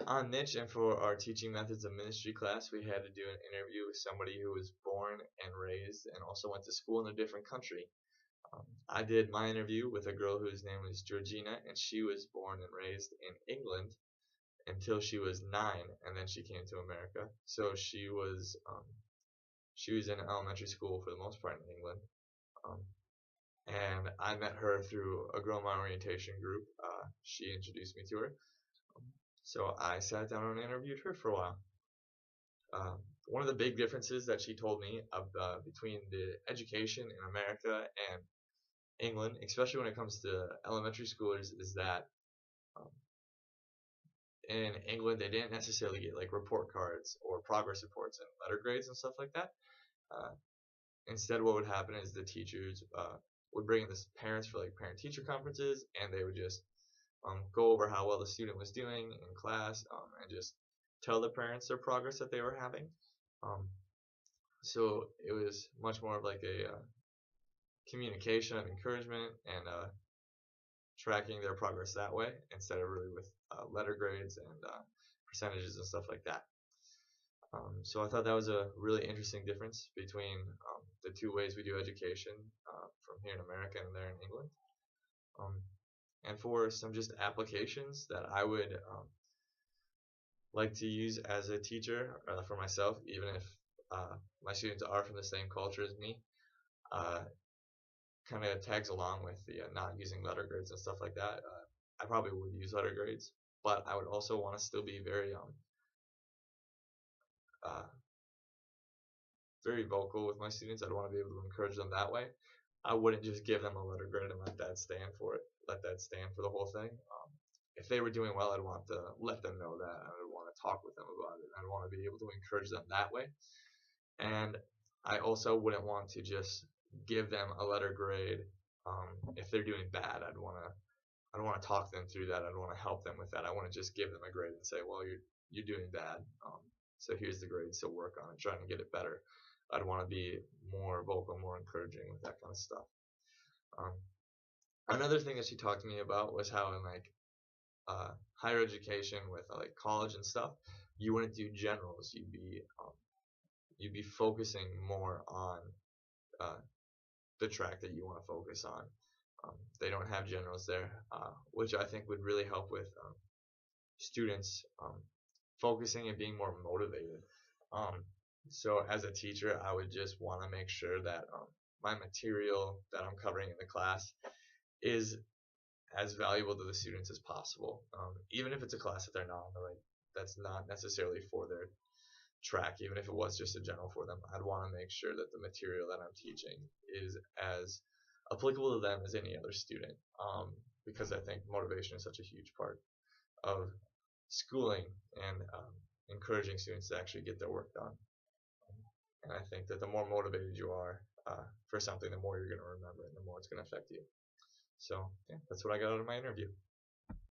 on niche and for our teaching methods of ministry class, we had to do an interview with somebody who was born and raised and also went to school in a different country. I did my interview with a girl whose name was Georgina, and she was born and raised in England until she was 9, and then she came to America. So she was in elementary school for the most part in England. Um, and I met her through a Grow My Orientation group. She introduced me to her. So I sat down and interviewed her for a while. One of the big differences that she told me between the education in America and England, especially when it comes to elementary schoolers, is that um, in England they didn't necessarily get like report cards or progress reports and letter grades and stuff like that. Uh, Instead, what would happen is the teachers would bring in the parents for like parent-teacher conferences, and they would just go over how well the student was doing in class, and just tell the parents their progress that they were having. Um, so it was much more of like a communication of encouragement and tracking their progress that way instead of really with letter grades and percentages and stuff like that. So I thought that was a really interesting difference between the two ways we do education from here in America and there in England. Um, and for some just applications that I would like to use as a teacher for myself, even if my students are from the same culture as me, kind of tags along with the not using letter grades and stuff like that. I probably would use letter grades, but I would also want to still be uh, very vocal with my students. I'd want to be able to encourage them that way. I wouldn't just give them a letter grade and let that stand for it. Let that stand for the whole thing. If they were doing well, I'd want to let them know that. I'd want to talk with them about it. I'd want to be able to encourage them that way. And I also wouldn't want to just give them a letter grade if they're doing bad. I'd want to talk them through that. I'd want to help them with that. I want to just give them a grade and say, well, you're doing bad. So here's the grade. So work on it, trying to get it better. I'd want to be more vocal, more encouraging with that kind of stuff. Another thing that she talked to me about was how in like higher education with like college and stuff, you wouldn't do generals. You'd be focusing more on the track that you want to focus on. They don't have generals there, which I think would really help with students focusing and being more motivated. So as a teacher, I would just want to make sure that my material that I'm covering in the class is as valuable to the students as possible. Even if it's a class that they're not on the right, that's not necessarily for their track, even if it was just a general for them, I'd want to make sure that the material that I'm teaching is as applicable to them as any other student, because I think motivation is such a huge part of schooling and encouraging students to actually get their work done. And I think that the more motivated you are for something, the more you're going to remember and the more it's going to affect you. So yeah, that's what I got out of my interview.